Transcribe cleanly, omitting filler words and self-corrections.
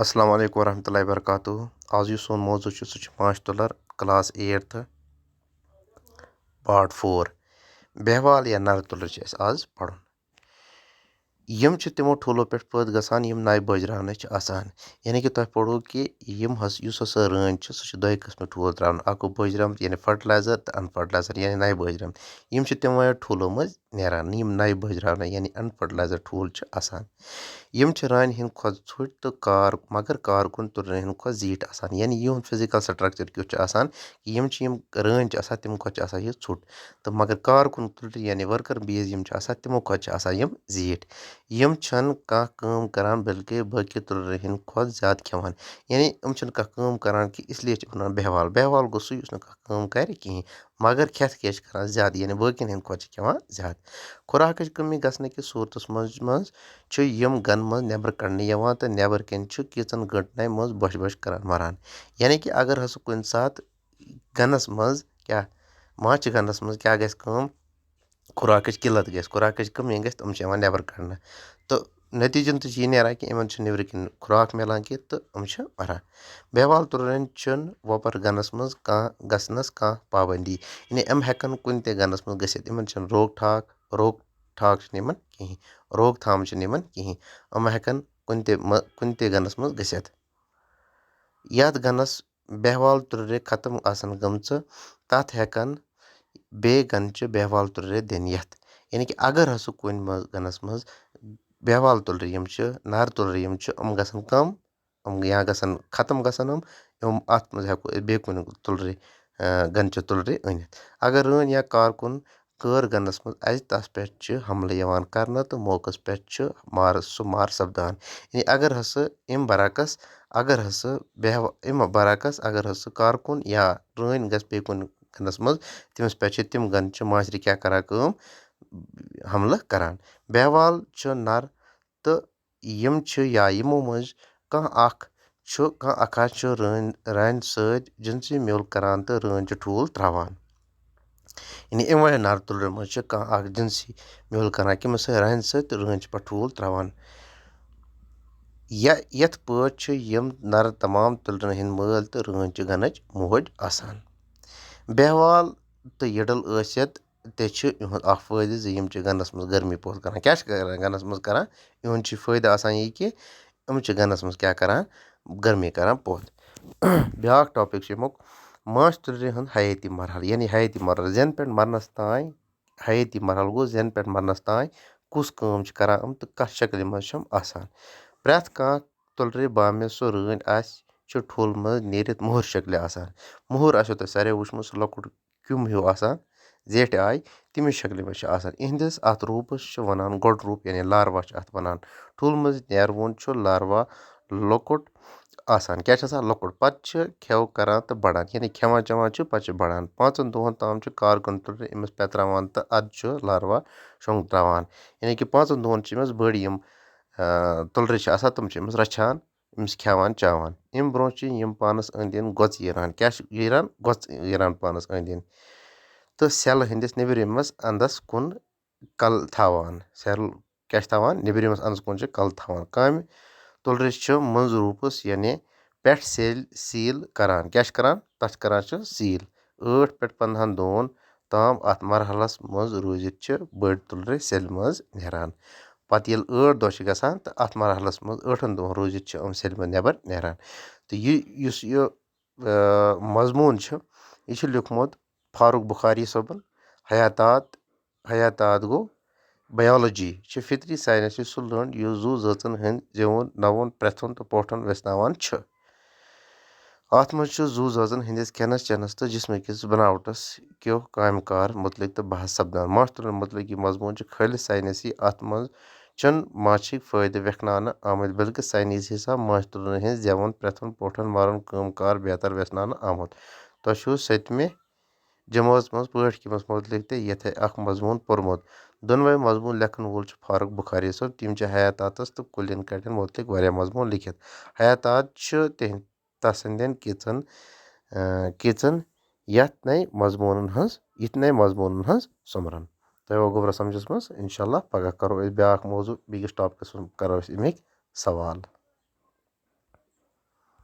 अस्सलाम वालेकुम वरहमतुल्लाहि वबरकातुहू। आज यु सोन मौजू सह माश तुलर क्लास 8th पार्ट 4 बेहवाल या नर तुलर आज पढ़। यम तिमो ठूलों पे पैद गसान यम नए बजरावन आसान यानी कि तुम पढ़ो कि यम युस हसा रन सह दो किस्म ठूल त्रावन अक बजरामत यानी फर्टिलाइजर तो अनफर्टिलाइजर यानी नए बजरामत यम तिमो ठूलों मज नेरान यम नए बजरावन यानी अनफर्टिलाइजर ठूल आसान यम रान हिंद खुद छुट तो कार मगर कारकुन तुलर हिंद खुद जीट आसान यानी यह फिजिकल स्ट्रक्चर क्युत आसान कि यम रन तम खुद यह छुट तो मगर कारकुन तुलर यानी वर्कर बीज यम तिमो खुद यम जीट यम कह काम करान बल्कि बाकी तुलर हिंद खुद ज्यादा खेवान यानी यम कह काम करान कि इसलिए वन बेहवाल बेहवाल गो सु युस कह काम कर कहीं मगर खेत क्या करान ज्यादा यानी बाकिन हिंद खुद खेवान ज्यादा खुराक कमी गसन कि सूरत मज यम गन मज नबर कड़ने यवान तो नबर कन किचन गटन मज बश बश करान मरान यानी कि अगर हस कुन सात गनस मज क्या माछ गनस मज क्या गस काम खुराक किल्लत गस खुराक कमी गस तम यवान नबर कड़न तो नतीजन तो यह नेरान कि इन नबर कन खुराक मिलान कि तो यम मरान बेहवाल तुलरन वपर गनस मज कह गसनस कह पाबंदी यानी यम हेकन कुन ते गनस मज गसित इन रोक ठाक इन कहीं रोक थाम इन कहीं यम हेकन कुन ते गनस मज गसित यथ गनस बेहवाल तुलरे खत्म आसन गमच तथ हेकन बे गन बेहवाल तुलरे दिन यथ यानी कि अगर हसु कुन गनस मज बेहवाल तुलर यम नर तुलर यम गसन कम या गसन खत्म गसन यम अत मज हेको बे कुन तुलरे गन तुलरे अनित अगर रन या कारकुन कर गनस मज अज तस पे हमले यवान करना तो मौकस पे सु मार सपदान यानी अगर हस इम बरकस अगर हस इम बरकस अगर हस कारकुन या रन गस बे कुन गनस मज तमस पे तम गन माशरे क्या करान काम हमला करान बेहवाल नर तो यम या यमो मज कह अखा रान सत जिनसी म्योल करान तो रन ठूल त्रावान यानी अम वजह नर तुलर मज कह जिनसी म्योल करान कि रान सत रन पे ठूल त्रावान यथ पट यम नर तमाम तुलरन हिंद मल तो रन गनच मोज आसान बेहवाल तो यडल आसियत ते फ़ायदे ज यम गनस मज गर्मी पोत करान क्या गनस मज करान इहुंद फ़ायदा आसान यह कि यम गनस मज क्या करान गर्मी करान पोत ब्याक टॉपिक यमुक माश तुलर हंद हयाती मरहल यानी हयाती मरहल जन पे मरनस तान हयाती मरहल गो जन पे मरनस तान कुस काम करान तो कथ शक्ल मज आसान प्रथ कह तुलरे बामे सो रन आस ठूल मज नीरित मोहर शक्ल आसान मोहर आसो तुम सारे वुचमुत सह लकुट क्युम हिू आसान जेठ आय तमिस शक्ल मज आसान इहंदिस अत रूपस वनान गोड रूप यानी लार्वा अत वनान ठूल मज नेर वोन लार्वा लकुट आसान क्या लकुट पत् खेव करान तो बढ़ान यानी खेवान चवान पे बढ़ान 5 दोहन ताम कारकुन तुलर अमिस पेत्रावान तो अद लार्वा शोंग त्रावान यानी कि 5 दोहन अमिस बड़ी यम तुलर आसान तम अमिस रछान अमिस खेवान चावान अम ब्रो यम पानस अंद अंद गोच यीरान क्या यीरान गोच यीरान पानस अंद अंद तो सेल हंदिस निबरिमस अंदस कुन कल थावान सेल क्या थावान निबरिमस अंदस कुन कल थावान कम तुलर मंज रूपस यानी पे सील करान क्या करान तथ करान सील 8 पे 15 दोहन ताम अत मरहलस मज रूजित बड़ तुलर सेल मज नेरान पत ये 8 दह गसान तो अत मरहलस मज 8 दोहन रूजित सेल मज नबर नेरान तो यह मजमून यह लिखमुत फारूक बुखारी सबन हयातात गो बायोलॉजी फितरी साइंस सह लंड यु जू जचन हंद जिवन नवुन प्रथुन तो पोठन वेस्तावान अत मज जू जचन हंदिस खेनस चेनस तो जिस्मकिस बनावटस क्यों काम कार मुतलिक तो बहस सपदान माश तुलन मुतलिक मजमून खालिस साइंसी अत मज माछिक फ़ायदे व्यखनान आमद बल्कि साइंस हिसाब माछ तुलन हंज जेवन प्रथुन पोठन मारन काम कार बेहतर वेस्तान आमुत तो सतमे जमात मज पठ मुतलिक तो ये अख मजमून पोरमुत दोनवे मजमून लेखन वोल फारूक बुखारी सब तम हयातातस तो कुलिन कटन मुतलिक वारिया मजमून लिखित हयातात तसंदन किचन यथ नए मजमून हंज सुमरन तो गोबरा समझस मज इंशाल्लाह पगह करो ब्याक मौजू बेगिस टॉपिकस करो अमिक सवाल।